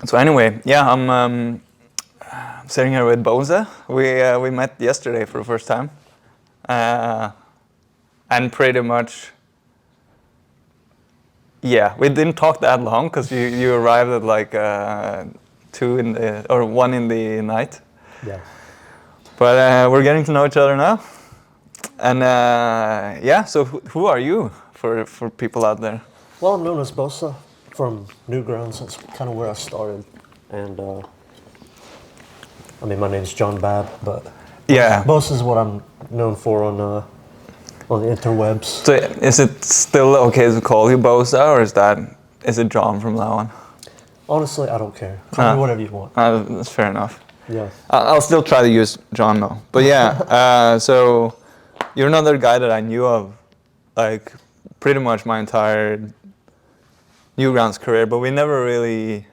So anyway, yeah, I'm sitting here with Bosa. We met yesterday for the first time, and pretty much, yeah, we didn't talk that long because you arrived at like 1 in the night. Yeah. But we're getting to know each other now, and yeah. So who are you for people out there? Well, I'm known as Bosa from Newgrounds. That's kind of where I started. And I mean, my name's Jon Babb, but Yeah. Bosa is what I'm known for on the interwebs. So is it still okay to call you Bosa, or is it John from now on? Honestly, I don't care. Call me whatever you want. That's fair enough. Yeah. I'll still try to use John though. But yeah, so you're another guy that I knew of, like pretty much my entire Newgrounds career, but we never really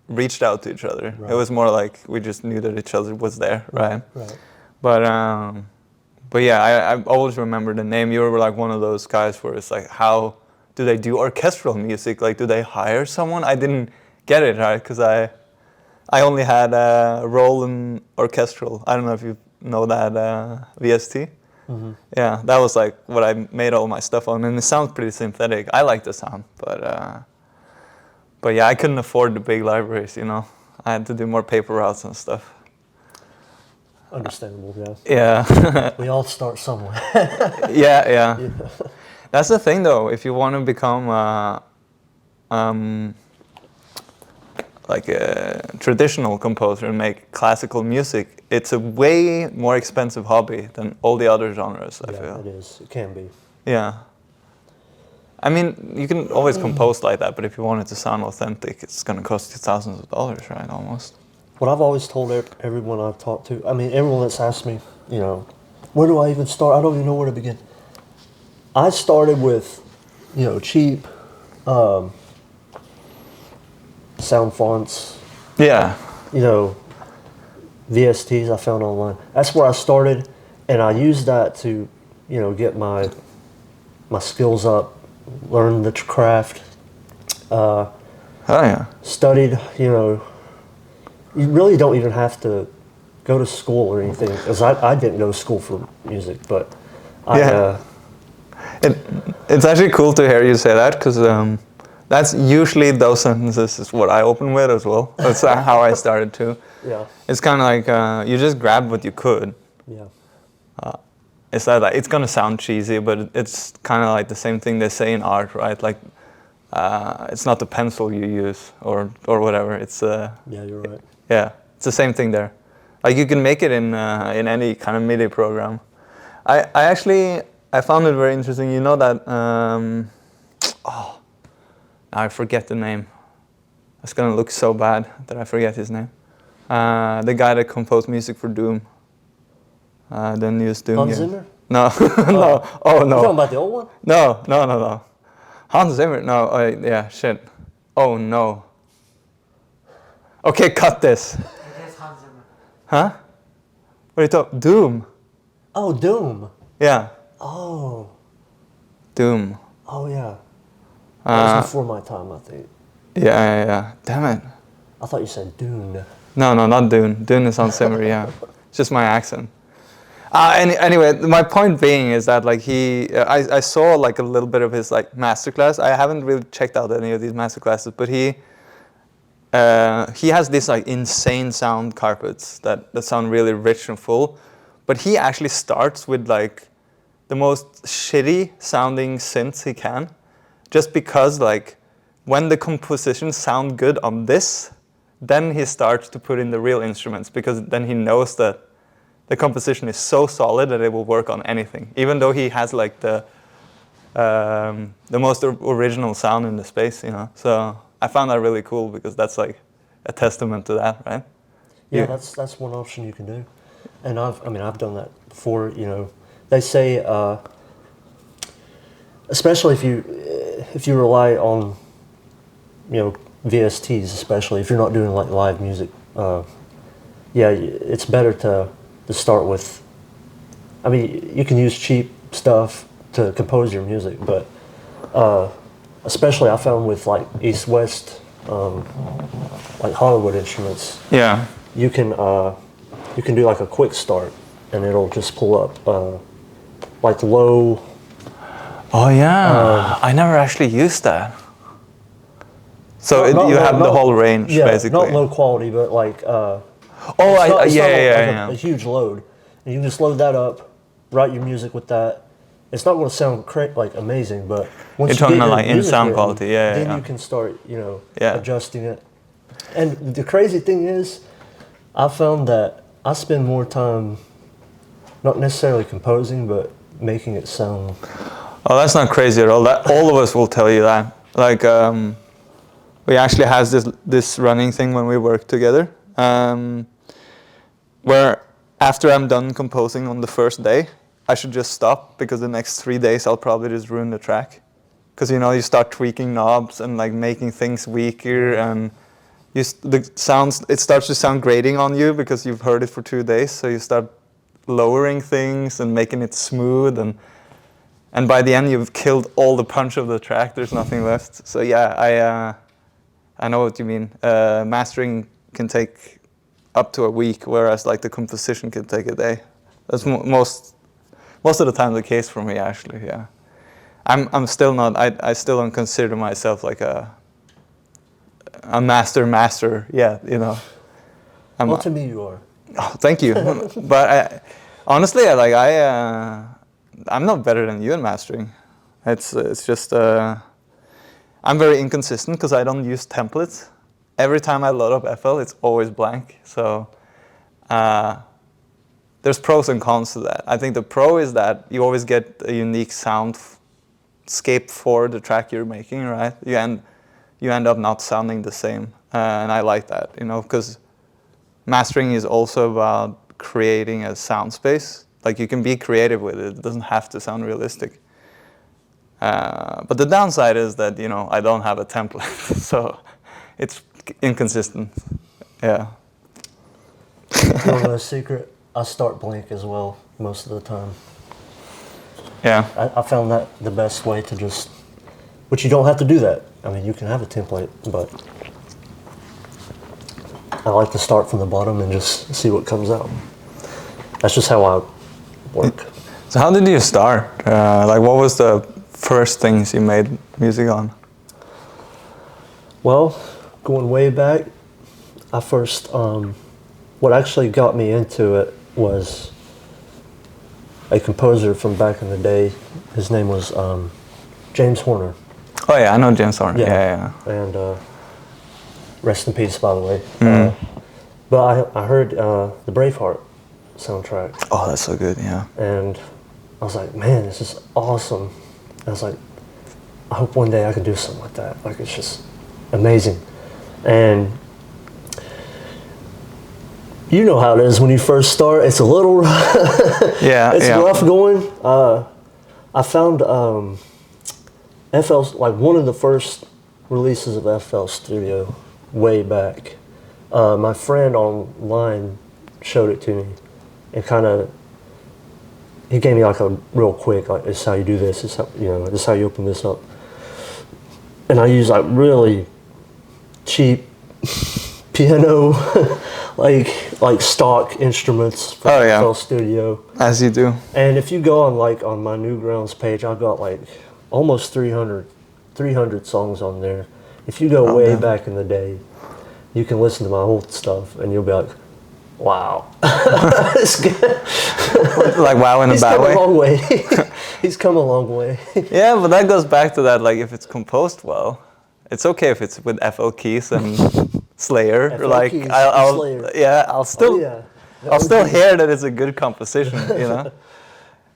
reached out to each other. Right. It was more like we just knew that each other was there, right? Right. But yeah, I always remember the name. You were like one of those guys where it's like, how do they do orchestral music? Like, do they hire someone? I didn't get it, right? Because I only had a role in orchestral. I don't know if you know that VST. Mm-hmm. Yeah, that was like what I made all my stuff on, and it sounds pretty synthetic. I like the sound, but yeah, I couldn't afford the big libraries. You know, I had to do more paper routes and stuff. Understandable, yeah. Yeah. We all start somewhere. Yeah. That's the thing, though. If you want to become like a traditional composer and make classical music, it's a way more expensive hobby than all the other genres, I feel. It is. It can be. Yeah. I mean, you can always compose like that, but if you want it to sound authentic, it's going to cost you thousands of dollars, right, almost. What I've always told everyone I've talked to, I mean, everyone that's asked me, you know, where do I even start? I don't even know where to begin. I started with, you know, cheap sound fonts. Yeah. You know, VSTs I found online. That's where I started, and I used that to, you know, get my skills up, learn the craft. Oh yeah. Studied, you know. You really don't even have to go to school or anything, because I didn't go to school for music, but it's actually cool to hear you say that, because that's usually those sentences is what I open with as well. That's how I started too. Yeah. It's kind of like you just grabbed what you could. Yeah. It's like it's gonna sound cheesy, but it's kind of like the same thing they say in art, right? Like it's not the pencil you use or whatever. It's yeah, you're right. Yeah, it's the same thing there. Like you can make it in any kind of MIDI program. I found it very interesting. You know that now I forget the name. It's gonna look so bad that I forget his name. The guy that composed music for Doom. The newest Doom Hans game. Zimmer? No, no. Oh no. You talking about the old one? No. Hans Zimmer. No. Yeah. Shit. Oh no. Okay, cut this. It is Hans Zimmer. Huh? What are you talking? Doom. Oh, Doom. Yeah. Oh. Doom. Oh, yeah. That was before my time, I think. Yeah. Damn it. I thought you said Dune. No, not Dune. Dune is Hans Zimmer. Yeah. It's just my accent. Anyway, my point being is that like I saw like a little bit of his like masterclass. I haven't really checked out any of these masterclasses, but he has this like insane sound carpets that sound really rich and full, but he actually starts with like the most shitty sounding synths he can, just because like when the compositions sound good on this, then he starts to put in the real instruments, because then he knows that the composition is so solid that it will work on anything, even though he has like the most original sound in the space, you know. So I found that really cool, because that's like a testament to that, right? Yeah, that's one option you can do, and I've done that before. You know, they say, especially if you rely on, you know, VSTs, especially if you're not doing like live music, yeah, it's better to start with. I mean, you can use cheap stuff to compose your music, but especially I found with like East-West like Hollywood instruments, Yeah. you can do like a quick start, and it'll just pull up like low. Oh yeah. I never actually used that. So you have the whole range, yeah, basically. not low quality, but like a huge load, and you can just load that up, write your music with that. It's not going to sound like amazing, but once You're you talking get your like in music sound written, quality, yeah. then you can start, Yeah. adjusting it. And the crazy thing is, I found that I spend more time not necessarily composing, but making it sound. Oh, that's not crazy at all. That all of us will tell you that. Like, we actually has this running thing when we work together, where after I'm done composing on the first day, I should just stop, because the next 3 days I'll probably just ruin the track. Because you start tweaking knobs and like making things weaker, and it starts to sound grating on you because you've heard it for 2 days. So you start lowering things and making it smooth, and by the end you've killed all the punch of the track. There's nothing left. So yeah, I know what you mean. Mastering can take up to a week, whereas like the composition can take a day. That's most of the time the case for me, actually. Yeah, I'm still not. I still don't consider myself like a master yet. Well, to me, you are. Oh, thank you. But honestly, I'm not better than you in mastering. It's just I'm very inconsistent because I don't use templates. Every time I load up FL, it's always blank. So there's pros and cons to that. I think the pro is that you always get a unique soundscape for the track you're making, right? You end up not sounding the same, and I like that, because mastering is also about creating a sound space. Like, you can be creative with it. It doesn't have to sound realistic. But the downside is that, I don't have a template, so it's inconsistent. Yeah. You know a secret? I start blank as well most of the time. Yeah. I found that the best way to just, which you don't have to do that. I mean, you can have a template, but I like to start from the bottom and just see what comes out. That's just how I work. So how did you start? What was the first things you made music on? Well, going way back, I first, what actually got me into it was a composer from back in the day. His name was James Horner. Oh yeah, I know James Horner. Yeah. And rest in peace, by the way. Mm. But I heard the Braveheart soundtrack. Oh, that's so good, yeah. And I was like, man, this is awesome. I was like, I hope one day I can do something like that. Like, it's just amazing. And you know how it is when you first start. It's a little it's rough going. I found FL, like one of the first releases of FL Studio way back. My friend online showed it to me, and he gave me like a real quick, like, this is how you do this, this is how, this is how you open this up. And I use like really cheap piano, like stock instruments from FL Studio. As you do. And if you go on my Newgrounds page, I've got like almost 300 songs on there. If you go way back in the day, you can listen to my old stuff and you'll be like, wow. Like, wow, in a bad way? He's come a long way. He's come a long way. Yeah, but that goes back to that, like, if it's composed well, it's okay if it's with FL keys and Slayer. Keys, Slayer. Yeah, I'll still hear that it's a good composition,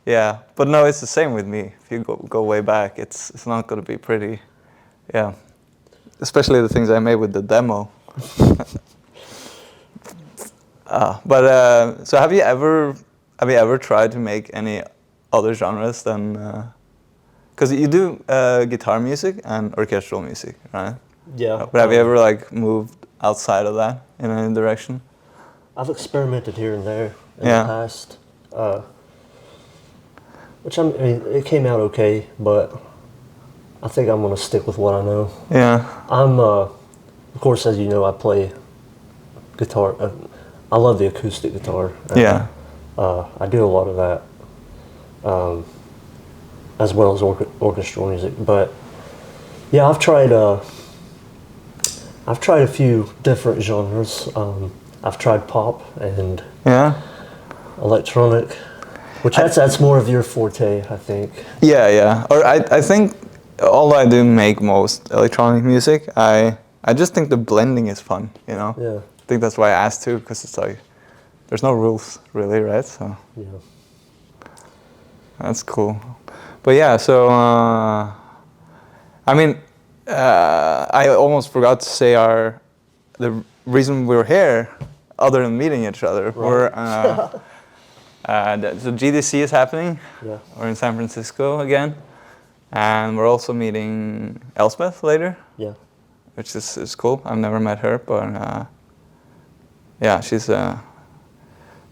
Yeah, but no, it's the same with me. If you go way back, it's not going to be pretty. Yeah, especially the things I made with the demo. So have you ever tried to make any other genres than? Because you do guitar music and orchestral music, right? Yeah. But have you ever moved outside of that in any direction? I've experimented here and there in the past, which it came out okay, but I think I'm gonna stick with what I know. Yeah. of course, as you know, I play guitar. I love the acoustic guitar. Yeah. I do a lot of that, as well as orchestral music. But yeah, I've tried a few different genres. I've tried pop and Yeah. electronic, which that's more of your forte, I think. Yeah. Or I think, although I do make most electronic music, I just think the blending is fun, you know? Yeah. I think that's why I asked too, because it's like, there's no rules really, right? So Yeah. that's cool. But yeah, so, I mean, I almost forgot to say the reason we're here, other than meeting each other. Right. So GDC is happening. Yeah. We're in San Francisco again. And we're also meeting Elspeth later. Yeah. Which is cool. I've never met her, but yeah, she's a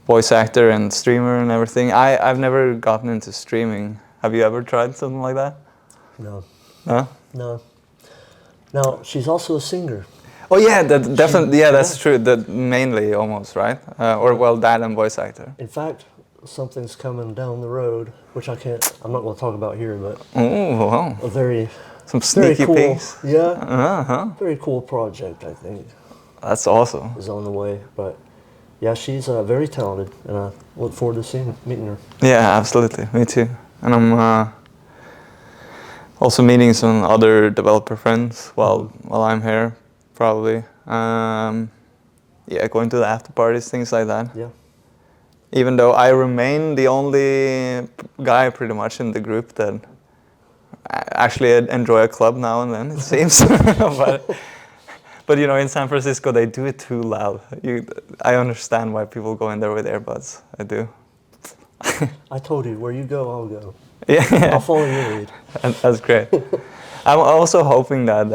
voice actor and streamer and everything. I've never gotten into streaming. Have you ever tried something like that? No. No? No. Now, she's also a singer. Oh yeah, that definitely. Yeah, that's true. That mainly almost, right? Or well, that and voice actor. In fact, something's coming down the road, which I'm not going to talk about here, but Oh, wow. a very Sneaky cool, peeks. yeah, very cool project, I think, That's awesome. is on the way. But yeah, she's very talented, and I look forward to meeting her. Yeah, absolutely. Me too. And I'm also meeting some other developer friends while I'm here, probably. Yeah, going to the after parties, things like that. Yeah. Even though I remain the only guy pretty much in the group that actually enjoy a club now and then, it seems. But you know, in San Francisco, they do it too loud. I understand why people go in there with earbuds. I do. I told you, where you go, I'll go. Yeah, I'll follow your lead. that's great. I'm also hoping that,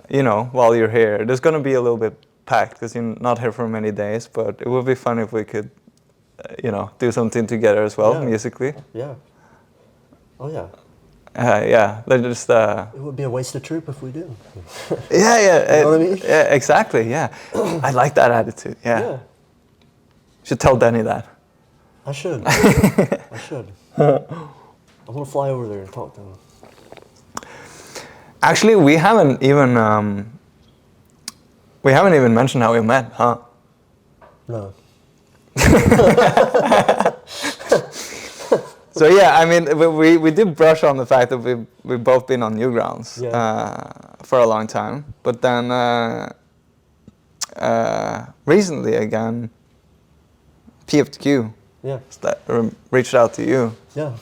you know, while you're here, there's going to be a little bit packed because you're not here for many days, but it would be fun if we could, you know, do something together as well, musically. Yeah. Oh, yeah. Yeah, they're just... It would be a wasted trip if we did. Yeah. You know what I mean? Yeah, exactly, yeah. I like that attitude, yeah. Should tell Danny that. I should. I should. I'm going to fly over there and talk to him. Actually, we haven't even mentioned how we met, huh? No. So yeah, I mean, we did brush on the fact that we've both been on Newgrounds for a long time, but then recently again, PFQ reached out to you. Yeah.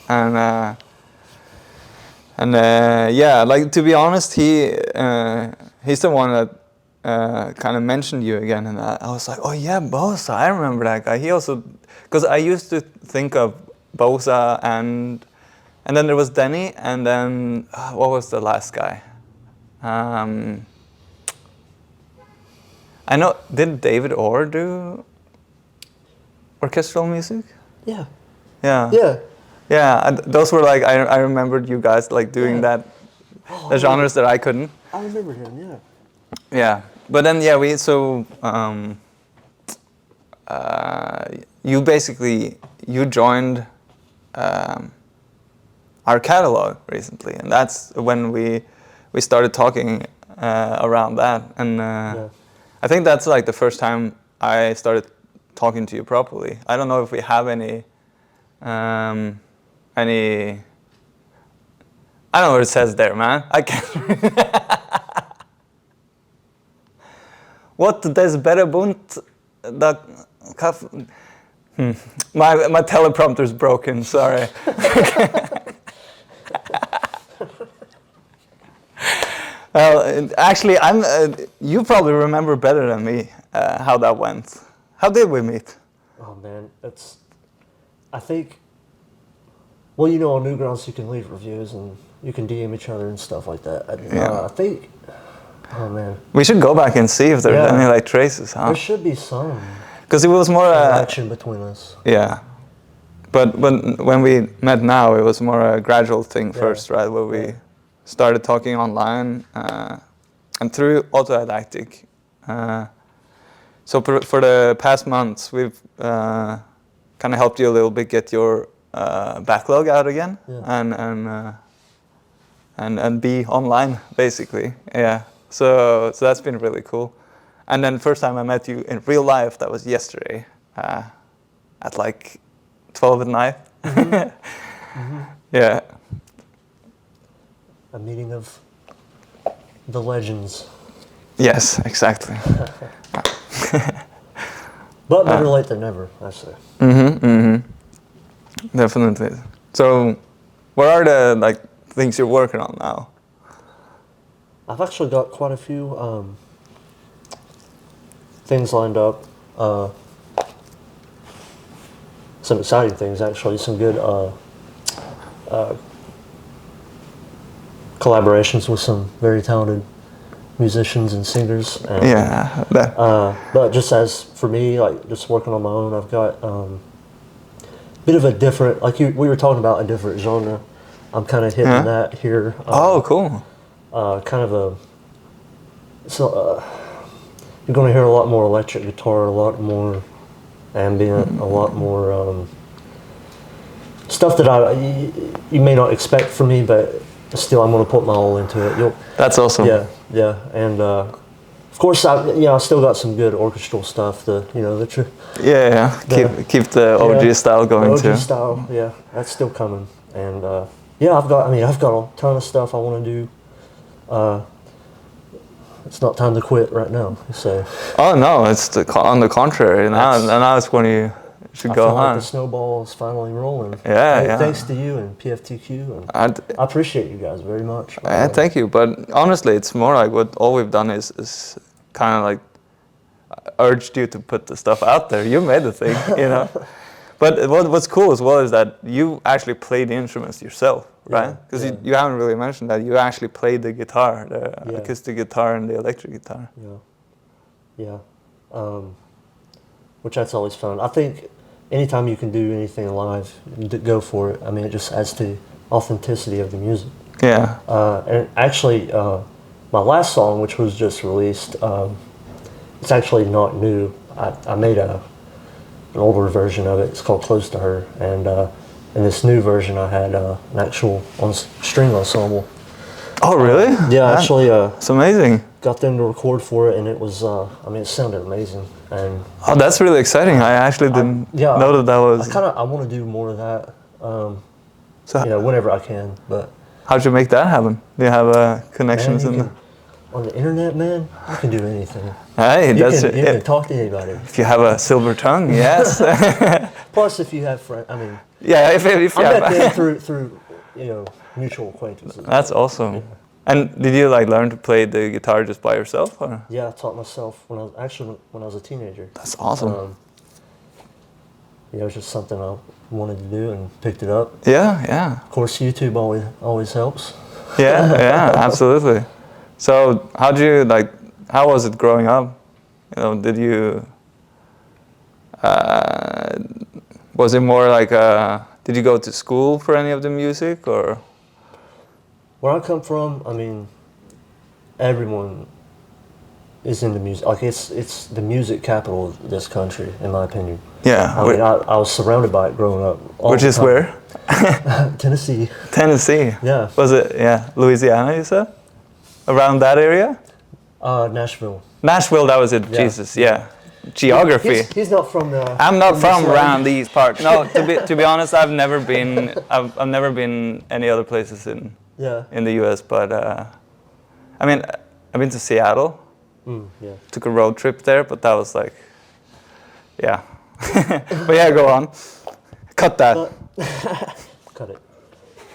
And yeah, like to be honest, he's the one that kind of mentioned you again, and I was like, oh yeah, Bosa, I remember that guy. He also, because I used to think of Bosa and then there was Denny, and then what was the last guy? I know, did David Orr do orchestral music? Yeah. Yeah. Yeah. Yeah, those were like, I remembered you guys like doing the genres that I couldn't. I remember him, yeah. Yeah, but then yeah, you joined our catalog recently, and that's when we started talking around that, and I think that's like the first time I started talking to you properly. I don't know if we have any. I don't know what it says there, man. I can't. What des Berebunt da My teleprompter's broken. Sorry. Well, actually, you probably remember better than me how that went. How did we meet? Oh man, I think. Well, you know, on Newgrounds you can leave reviews and you can DM each other and stuff like that. I think. Oh man. We should go back and see if there's any like traces, huh? There should be some. Because it was more interaction between us. Yeah, but when we met now, it was more a gradual thing first, right? Where we started talking online, and through Autodidactic, So for the past months, we've kind of helped you a little bit get your backlog out again, and be online basically. Yeah. So that's been really cool. And then first time I met you in real life, that was yesterday, at like 12 at night. Yeah. A meeting of the legends. Yes, exactly. But better late than never, I say. Definitely. So, what are the like things you're working on now? I've actually got quite a few things lined up. Some exciting things, actually. Some good collaborations with some very talented musicians and singers. And, Yeah. but just as for me, like just working on my own, I've got a bit of a different, like we were talking about a different genre. I'm kind of hitting that here. Oh, cool. Kind of you're going to hear a lot more electric guitar, a lot more ambient, a lot more stuff that you may not expect from me, but still I'm going to put my all into it. That's awesome. Yeah, and of course I still got some good orchestral stuff. Keep the OG style going too. OG style, yeah, that's still coming. And I've got a ton of stuff I want to do. It's not time to quit right now. So. Oh no, it's on the contrary. Now it's when you should go on. Like the snowball is finally rolling. Yeah. Thanks to you and PFTQ, and I appreciate you guys very much. Thank you. But honestly, it's more like all we've done is kind of like urged you to put the stuff out there. You made the thing, you know. But what's cool as well is that you actually play the instruments yourself, right? Because you haven't really mentioned that you actually played the guitar, the acoustic guitar and the electric guitar. Yeah. Which that's always fun. I think anytime you can do anything live, go for it. I mean, it just adds to authenticity of the music. Yeah. And actually, my last song, which was just released, it's actually not new. I made an older version of it. It's called Close to Her. And in this new version, I had an actual string ensemble. Oh, really? Yeah, actually. It's amazing. Got them to record for it, and it was, it sounded amazing. And that's really exciting. I actually didn't know that was... I want to do more of that, whenever I can, but... How'd you make that happen? Do you have connections on the internet, man? You can do anything. Hey, you can talk to anybody. If you have a silver tongue, yes. Plus, if you have friends, I mean... Yeah, if you I met them through mutual acquaintances. That's awesome. Yeah. And did you learn to play the guitar just by yourself? Or? Yeah, I taught myself when I was a teenager. That's awesome. It was just something I wanted to do and picked it up. Yeah. Of course, YouTube always helps. Yeah, absolutely. So, how was it growing up? Did you? Was it more like did you go to school for any of the music or? Where I come from, I mean, everyone is into music. Like it's the music capital of this country, in my opinion. Yeah. I was surrounded by it growing up. Which is where? Tennessee. Tennessee. Yeah. Was it? Yeah, Louisiana. You said? Around that area? Nashville. Nashville. That was it. Yeah. Jesus. Yeah. Geography. He's not from the. I'm not from around these parts. No, to be honest, I've never been. I've never been any other places in the U.S. But I mean, I've been to Seattle. Took a road trip there, but that was but yeah, go on. Cut that. Cut it.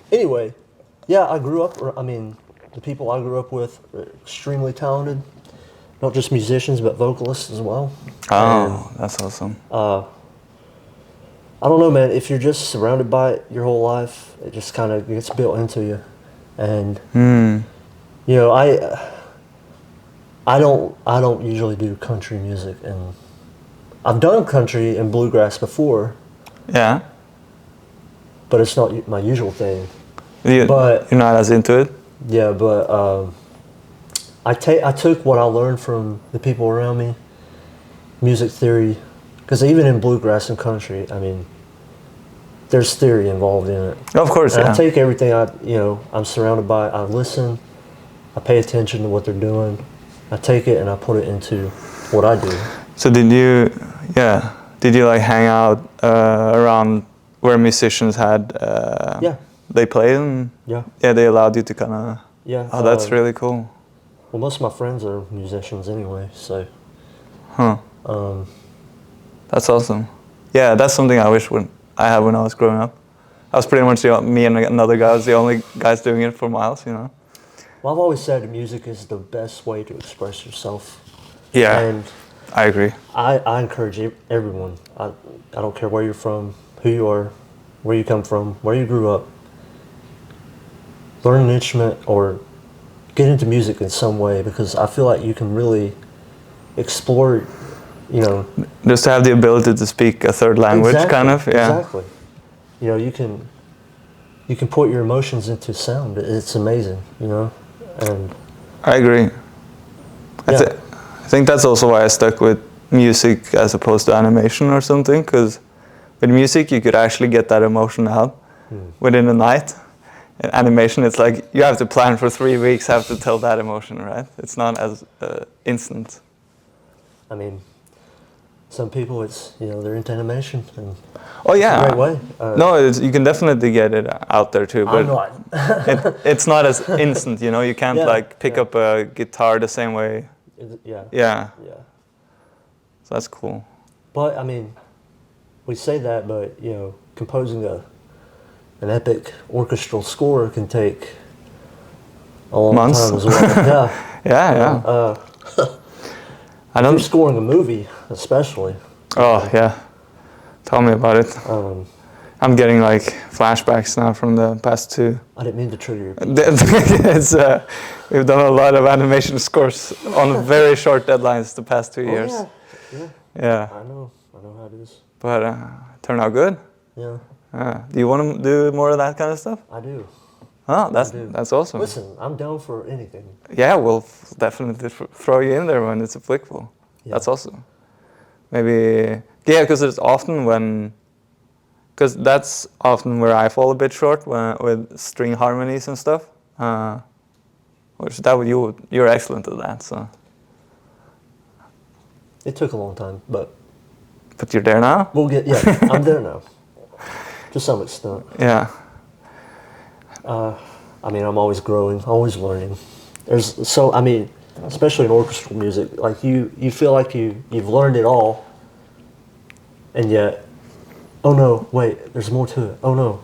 Anyway, I grew up. I mean, the people I grew up with were extremely talented. Not just musicians, but vocalists as well. Oh, that's awesome. I don't know, man. If you're just surrounded by it your whole life, it just kind of gets built into you. And I don't usually do country music, and I've done country and bluegrass before. Yeah. But it's not my usual thing. But you're not as into it. Yeah, but I took what I learned from the people around me, music theory, because even in bluegrass and country, I mean, there's theory involved in it. Of course, And yeah. I take everything I'm surrounded by. I listen, I pay attention to what they're doing. I take it and I put it into what I do. So did you like hang out around where musicians had Yeah. they played and Yeah. they allowed you to kind of Yeah. oh, that's really cool. Well, most of my friends are musicians anyway, so. Huh. That's awesome. Yeah, that's something I wish I had when I was growing up. I was pretty much me and another guy was the only guys doing it for miles, you know. Well, I've always said music is the best way to express yourself. Yeah, And I agree. I encourage everyone. I don't care where you're from, who you are, where you come from, where you grew up. Learn an instrument or get into music in some way, because I feel like you can really explore, Just to have the ability to speak a third language, exactly, kind of. Yeah. Exactly. You can put your emotions into sound. It's amazing, and I agree. I think that's also why I stuck with music as opposed to animation or something, because with music you could actually get that emotion out within a night. In animation, it's like you have to plan for 3 weeks, have to tell that emotion, right? It's not as instant. I mean, some people, they're into animation, and Oh yeah, it's a great way. No, you can definitely get it out there too, but I'm not. it's not as instant. You can't Yeah, pick up a guitar the same way. Yeah. Yeah, Yeah. so that's cool. But I mean, we say that, but composing an epic orchestral score can take a long Months. time as well. Yeah. Yeah. I If don't. you're scoring a movie, especially. Oh yeah, tell me about it. I'm getting like flashbacks now from the past 2. I didn't mean to trigger your. It's, we've done a lot of animation scores on very short deadlines the past 2 years. Yeah. Yeah. I know how it is. But turned out good. Yeah. Do you want to do more of that kind of stuff? I do. Oh, I do. that's awesome. Listen, I'm down for anything. Yeah, we'll definitely throw you in there when it's applicable. Yeah. That's awesome. Maybe, because it's often because that's often where I fall a bit short with string harmonies and stuff. You're excellent at that, so. It took a long time, but But you're there now? I'm there now. To some extent. Yeah. I mean, I'm always growing, always learning. Especially in orchestral music, like you feel like you've learned it all, and yet, oh no, wait, there's more to it. Oh no,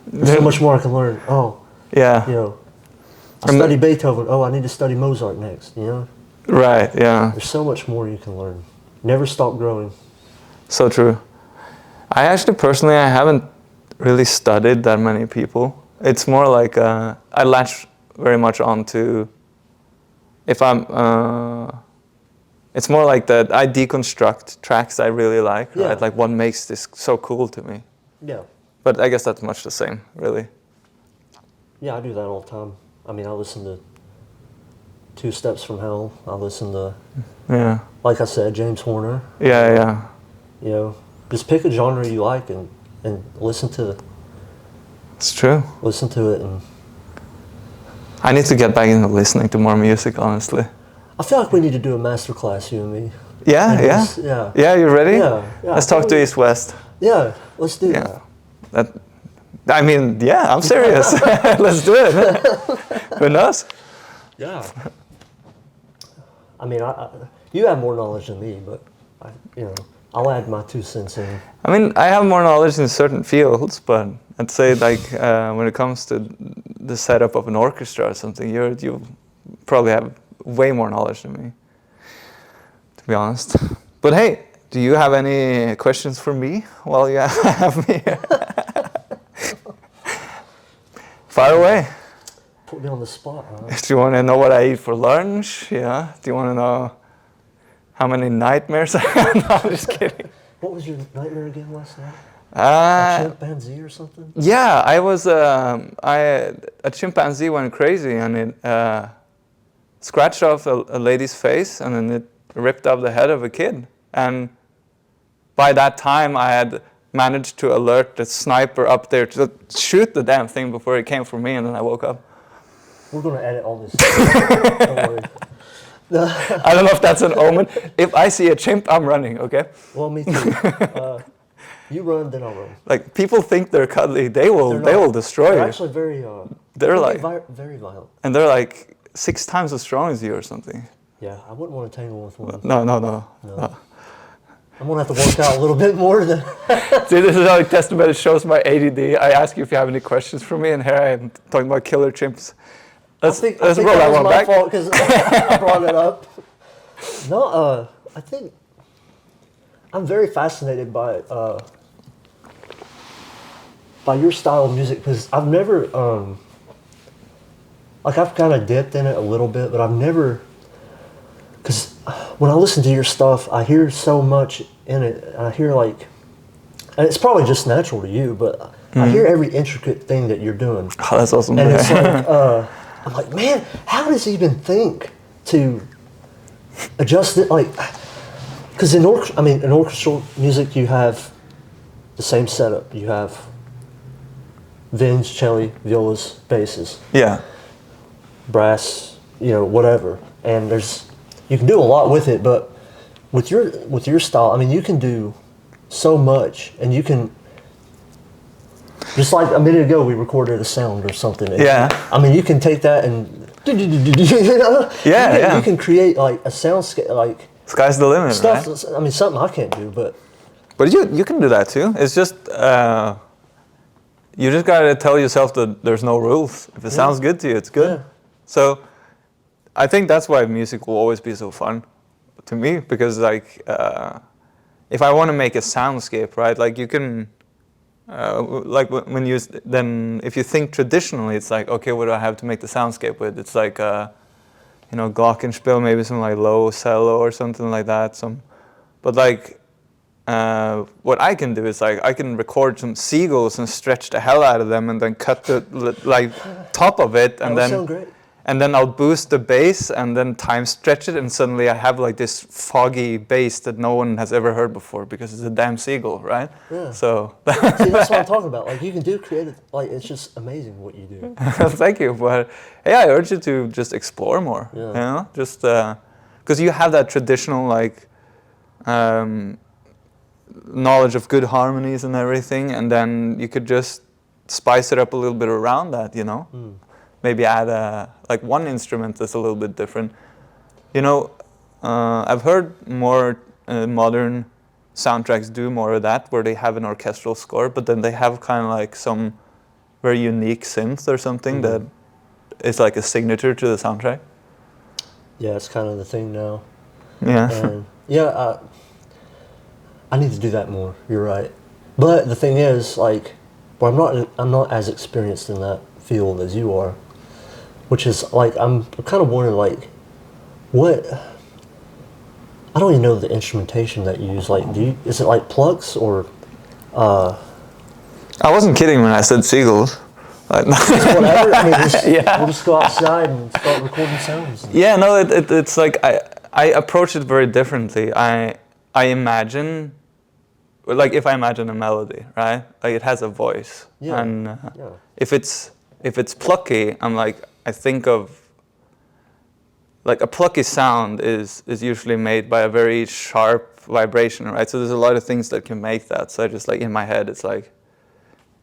there's so much more I can learn. Oh, yeah. I study Beethoven. Oh, I need to study Mozart next. Right. Yeah. There's so much more you can learn. Never stop growing. So true. I haven't really studied that many people. It's more like I latch very much onto if I'm. It's more like that I deconstruct tracks I really like, right? Like what makes this so cool to me. Yeah. But I guess that's much the same, really. Yeah, I do that all the time. I mean, I listen to Two Steps from Hell. I listen to, like I said, James Horner. Yeah. Just pick a genre you like and listen to it. It's true. Listen to it, and I need to get back into listening to more music, honestly. I feel like we need to do a master class, you and me. Yeah. Yeah, you ready? Yeah. Let's talk to East West. Yeah, let's do that. I'm serious. Let's do it. Who knows? Yeah. I mean, you have more knowledge than me, but I'll add my 2 cents in. I mean, I have more knowledge in certain fields, but I'd say when it comes to the setup of an orchestra or something, you probably have way more knowledge than me, to be honest. But hey, do you have any questions for me while you have me here? Fire away. Put me on the spot, huh? Do you want to know what I eat for lunch? Yeah. Do you want to know how many nightmares I have? No, I'm just kidding. What was your nightmare again last night? A chimpanzee or something? Yeah, a chimpanzee went crazy and it scratched off a lady's face, and then it ripped off the head of a kid. And by that time, I had managed to alert the sniper up there to shoot the damn thing before it came for me, and then I woke up. We're going to edit all this. Don't worry. I don't know if that's an omen. If I see a chimp, I'm running, okay? Well, me too. You run, then I'll run. Like, people think they're cuddly. They will destroy you. They're actually very, They're like, very violent. and they're like 6 times as strong as you or something. Yeah, I wouldn't want to tangle with one. No. I'm going to have to work out a little bit more than... See, this is how like testament. It shows my ADD. I ask you if you have any questions for me, and here I am talking about killer chimps. Let's roll that one back. Fault because I brought it up. No, I think I'm very fascinated by your style of music because I've never like I've kind of dipped in it a little bit, but I've never, because when I listen to your stuff, I hear so much in it. And I hear like, and it's probably just natural to you, but I hear every intricate thing that you're doing. Oh, that's awesome. And it's like, I'm like, man, how does he even think to adjust it? Like, because in orchestral music, you have the same setup. You have vins, cello, violas, basses. Yeah. Brass, whatever. And you can do a lot with it, but with your style, I mean, you can do so much, and you can, just like a minute ago, we recorded a sound or something. Yeah. I mean, you can take that and, you can create like a soundscape, like sky's the limit, stuff. right? I mean, something I can't do, but you can do that too. It's just you just gotta tell yourself that there's no rules. If it sounds good to you, it's good. Yeah. So I think that's why music will always be so fun to me, because like if I want to make a soundscape, right? Like you can like when you then if you think traditionally, it's like, okay, what do I have to make the soundscape with? It's like glockenspiel, maybe some like low cello or something like that. But like what I can do is like I can record some seagulls and stretch the hell out of them, and then cut the like top of it, and that would sound great. And then I'll boost the bass and then time stretch it, and suddenly I have like this foggy bass that no one has ever heard before because it's a damn seagull, right? Yeah. So see, that's what I'm talking about. Like you can do creative. Like it's just amazing what you do. Thank you, but yeah, I urge you to just explore more. Yeah. Just because you have that traditional like knowledge of good harmonies and everything, and then you could just spice it up a little bit around that, Maybe add like one instrument that's a little bit different. I've heard more modern soundtracks do more of that, where they have an orchestral score, but then they have kind of like some very unique synth or something that is like a signature to the soundtrack. Yeah, it's kind of the thing now. Yeah. And I need to do that more. You're right. But the thing is, like, I'm not as experienced in that field as you are. Which is like, I'm kind of wondering, like, what, I don't even know the instrumentation that you use. Like, is it like plucks or? I wasn't kidding when I said seagulls. Whatever. I mean, we'll just go outside and start recording sounds. Yeah, no, it's like I approach it very differently. I imagine, like if I imagine a melody, right? Like it has a voice, and if it's plucky, I'm like, I think of, like a plucky sound is usually made by a very sharp vibration, right? So there's a lot of things that can make that. So I just like in my head, it's like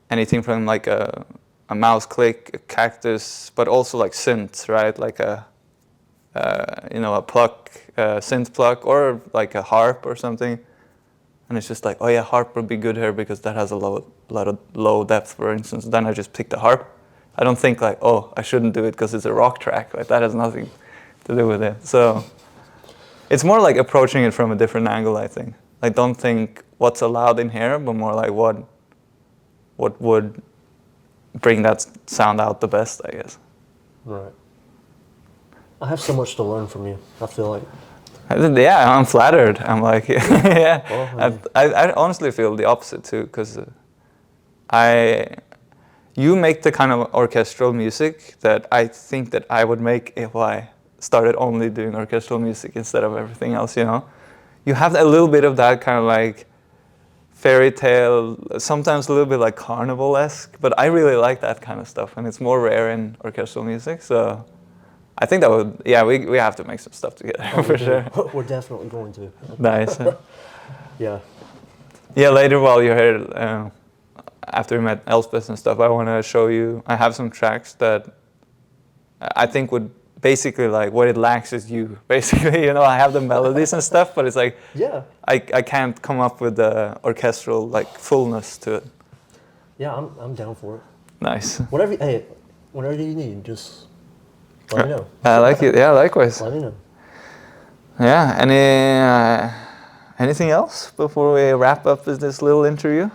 anything from like a mouse click, a cactus, but also like synths, right? Like a pluck, synth pluck, or like a harp or something. And it's just like, oh yeah, harp would be good here because that has a lot of low depth, for instance. Then I just pick the harp. I don't think like, oh, I shouldn't do it because it's a rock track. Like that has nothing to do with it. So it's more like approaching it from a different angle, I think. Like don't think what's allowed in here, but more like what would bring that sound out the best, I guess. Right. I have so much to learn from you, I feel like. Yeah, I'm flattered. I'm like, yeah. Well, I honestly feel the opposite too, because you make the kind of orchestral music that I think that I would make if I started only doing orchestral music instead of everything else, you know. You have a little bit of that kind of like fairy tale, sometimes a little bit like carnival-esque, but I really like that kind of stuff, and it's more rare in orchestral music, so I think that would, yeah, we have to make some stuff together, for sure. We're definitely going to. Nice. Yeah. Yeah, later while you're here, after we met Elspeth and stuff, I want to show you, I have some tracks that I think would basically like, what it lacks is you, basically, you know, I have the melodies and stuff, but it's like, Yeah. I can't come up with the orchestral like fullness to it. Yeah, I'm down for it. Nice. Whatever you need, just let me know. I like it. Yeah, likewise. Let me know. Yeah. Anything else before we wrap up with this little interview? I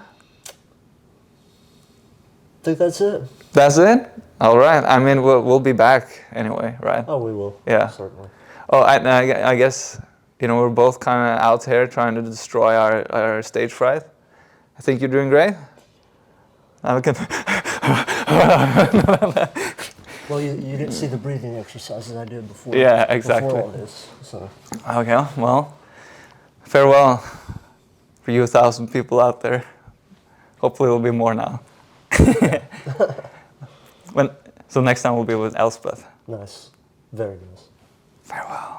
think that's it. That's it? All right. I mean, we'll be back anyway, right? Oh, we will. Yeah. Certainly. Oh, I guess, you know, we're both kind of out here trying to destroy our stage fright. I think you're doing great. Well, you didn't see the breathing exercises I did before. Yeah, exactly. Before all this, so. Okay, well, farewell for you 1,000 people out there. Hopefully there'll be more now. So next time we'll be with Elspeth. Nice. Very nice. Farewell.